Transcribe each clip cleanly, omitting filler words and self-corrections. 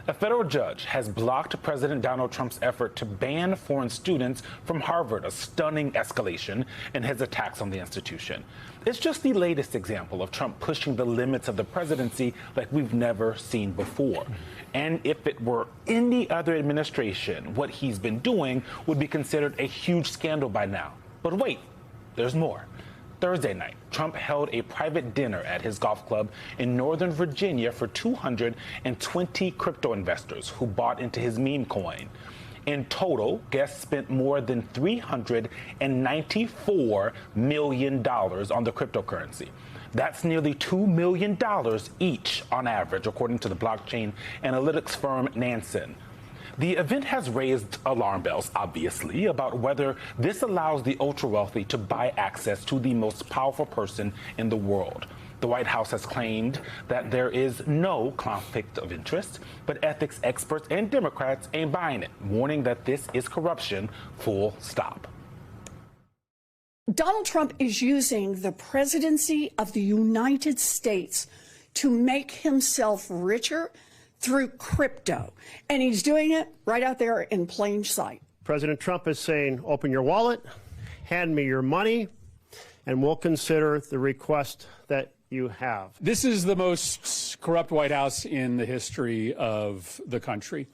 A federal judge has blocked President Donald Trump's effort to ban foreign students from Harvard, a stunning escalation in his attacks on the institution. It's just the latest example of Trump pushing the limits of the presidency like we've never seen before. And if it were any other administration, what he's been doing would be considered a huge scandal by now. But wait, there's more. Thursday night, Trump held a private dinner at his golf club in Northern Virginia for 220 crypto investors who bought into his meme coin. In total, guests spent more than $394 million on the cryptocurrency. That's nearly $2 million each on average, according to the blockchain analytics firm Nansen. The event has raised alarm bells, obviously, about whether this allows the ultra-wealthy to buy access to the most powerful person in the world. The White House has claimed that there is no conflict of interest, but ethics experts and Democrats ain't buying it, warning that this is corruption, full stop. Donald Trump is using the presidency of the United States to make himself richer through crypto, and he's doing it right out there in plain sight. President Trump is saying, open your wallet, hand me your money, and we'll consider the request that you have. This is the most corrupt White House in the history of the country.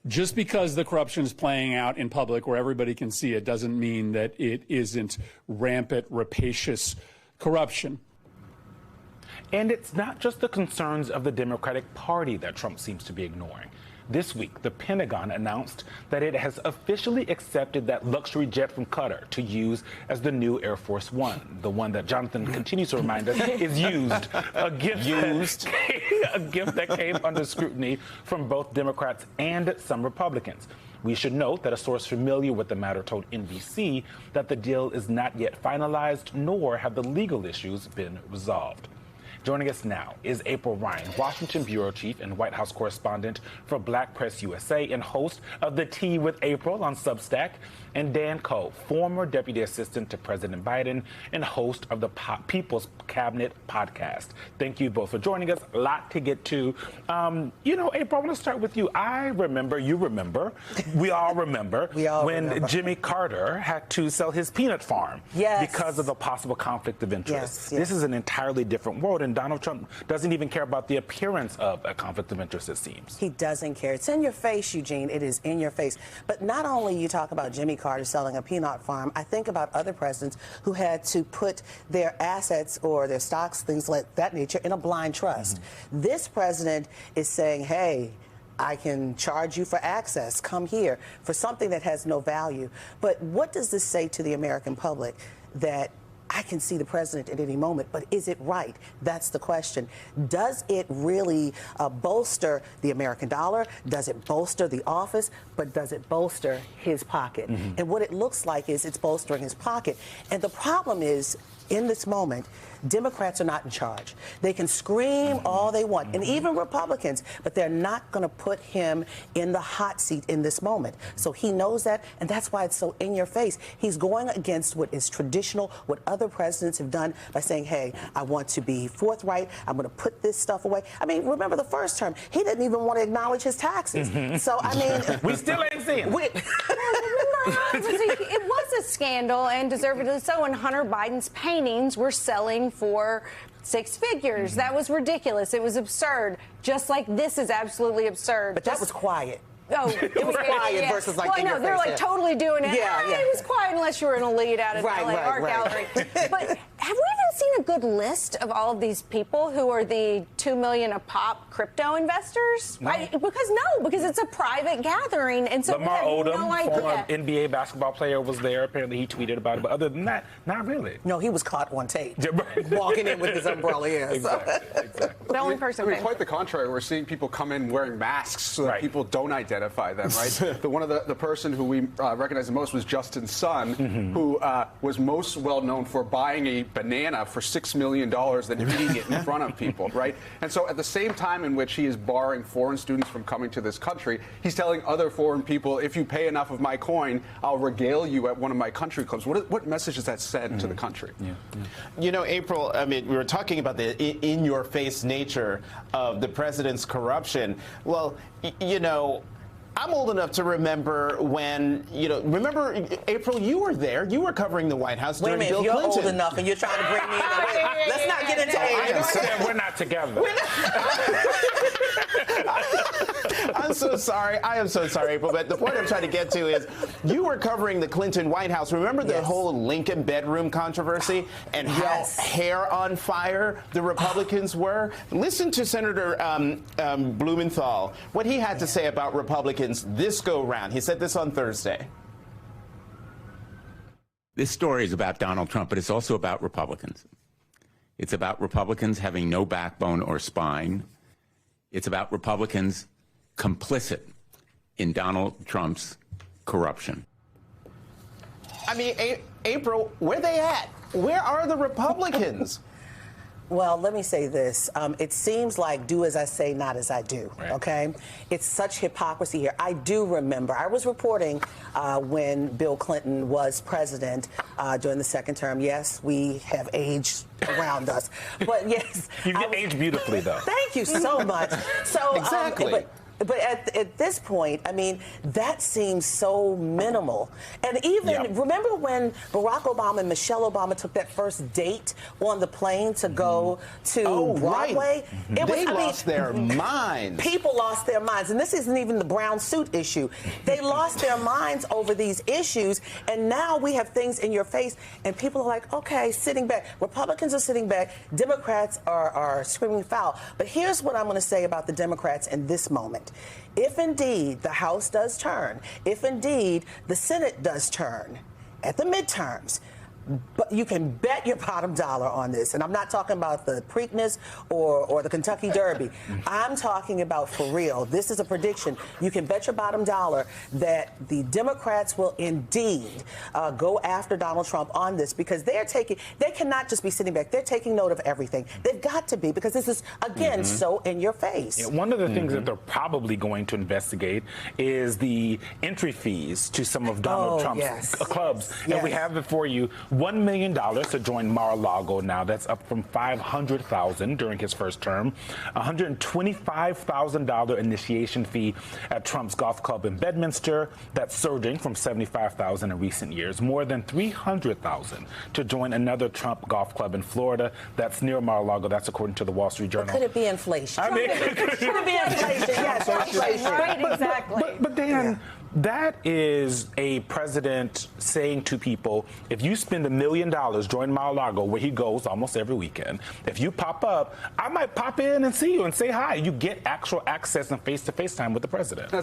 Just because the corruption is playing out in public where everybody can see it doesn't mean that it isn't rampant, rapacious corruption. And it's not just the concerns of the Democratic Party that Trump seems to be ignoring. This week, the Pentagon announced that it has officially accepted that luxury jet from Qatar to use as the new Air Force One, the one that Jonathan continues to remind us is used, a gift that came under scrutiny from both Democrats and some Republicans. We should note that a source familiar with the matter told NBC that the deal is not yet finalized, nor have the legal issues been resolved. Joining us now is April Ryan, Washington bureau chief and White House correspondent for Black Press USA and host of The Tea with April on Substack, and Dan Coe, former deputy assistant to President Biden and host of the People's Cabinet podcast. Thank you both for joining us. A lot to get to. April, I want to start with you. I remember, you remember, we all remember when Jimmy Carter had to sell his peanut farm because of the possible conflict of interest. This is an entirely different world, and Donald Trump doesn't even care about the appearance of a conflict of interest, it seems. He doesn't care. It's in your face, Eugene. It is in your face. But not only you talk about Jimmy Carter selling a peanut farm, I think about other presidents who had to put their assets or their stocks, things like that nature, in a blind trust. This president is saying, hey, I can charge you for access. Come here for something that has no value. But what does this say to the American public? That I can see the president at any moment, but is it right? That's the question. Does it really bolster the American dollar? Does it bolster the office? But does it bolster his pocket? And what it looks like is it's bolstering his pocket. And the problem is, in this moment, Democrats are not in charge. They can scream all they want, and even Republicans, but they're not going to put him in the hot seat in this moment. So he knows that, and that's why it's so in your face. He's going against what is traditional, what other presidents have done by saying, hey, I want to be forthright. I'm going to put this stuff away. I mean, remember the first term, he didn't even want to acknowledge his taxes. So, I mean, we still ain't seeing it. It was a scandal, and deservedly so, and Hunter Biden's paintings were selling for six figures. That was ridiculous. It was absurd. Just like this is absolutely absurd. But that was quiet. Oh, it was quiet versus like. Well, no, they're like totally doing it. It was quiet unless you were in a lead out of the LA Art Gallery. But have we even seen a good list of all of these people who are the $2 million a pop crypto investors? No. Because it's a private gathering, and so Lamar we have Odom, no idea. former NBA basketball player, was there. Apparently, he tweeted about it. But other than that, not really. No, he was caught on tape, walking in with his umbrella. Exactly. The only person. Quite the contrary. We're seeing people come in wearing masks so that people don't identify them. Right. One of the person who we recognize the most was Justin Sun, who was most well known for buying a banana have for $6 million than eating it in front of people, right? And so at the same time in which he is barring foreign students from coming to this country, he's telling other foreign people, if you pay enough of my coin, I'll regale you at one of my country clubs. What message does that send to the country? You know, April, I mean, we were talking about the in-your-face nature of the president's corruption. Well, you know, I'm old enough to remember when, you know, remember, April, you were there. You were covering the White House during Bill Clinton. Wait a minute, if you're old enough and you're trying to bring me in, let's not get into age. We're not together. I'm so sorry. I am so sorry, April. But the point I'm trying to get to is you were covering the Clinton White House. Remember the whole Lincoln bedroom controversy and how hair on fire the Republicans were? Listen to Senator Blumenthal, what he had to say about Republicans this go round. He said this on Thursday. This story is about Donald Trump, but it's also about Republicans. It's about Republicans having no backbone or spine. It's about Republicans complicit in Donald Trump's corruption. I mean, April, where they at? Where are the Republicans? Well, let me say this. It seems like do as I say, not as I do, okay? It's such hypocrisy here. I do remember, I was reporting when Bill Clinton was president during the second term. Yes, we have aged around us, but yes. You aged beautifully, though. Thank you so much. So, exactly. But at this point, I mean, that seems so minimal. And even, remember when Barack Obama and Michelle Obama took that first date on the plane to go to Broadway? Right. They lost their minds. People lost their minds. And this isn't even the brown suit issue. They lost their minds over these issues. And now we have things in your face. And people are like, okay, sitting back. Republicans are sitting back. Democrats are screaming foul. But here's what I'm going to say about the Democrats in this moment. If indeed the House does turn, if indeed the Senate does turn at the midterms, but you can bet your bottom dollar on this. And I'm not talking about the Preakness or the Kentucky Derby. I'm talking about for real. This is a prediction. You can bet your bottom dollar that the Democrats will indeed go after Donald Trump on this, because they cannot just be sitting back. They're taking note of everything. They've got to be, because this is, again, so in your face. Yeah, one of the things that they're probably going to investigate is the entry fees to some of Donald Trump's clubs. And we have it for you. $1 million to join Mar-a-Lago now. That's up from $500,000 during his first term. $125,000 initiation fee at Trump's golf club in Bedminster. That's surging from $75,000 in recent years. More than $300,000 to join another Trump golf club in Florida. That's near Mar-a-Lago. That's according to the Wall Street Journal. Could it be inflation? I mean, could it be inflation? Yes, inflation. Right, exactly. But Dan, that is a president saying to people, if you spend $1 million, join Mar-a-Lago, where he goes almost every weekend. If you pop up, I might pop in and see you and say hi. You get actual access and face-to-face time with the president.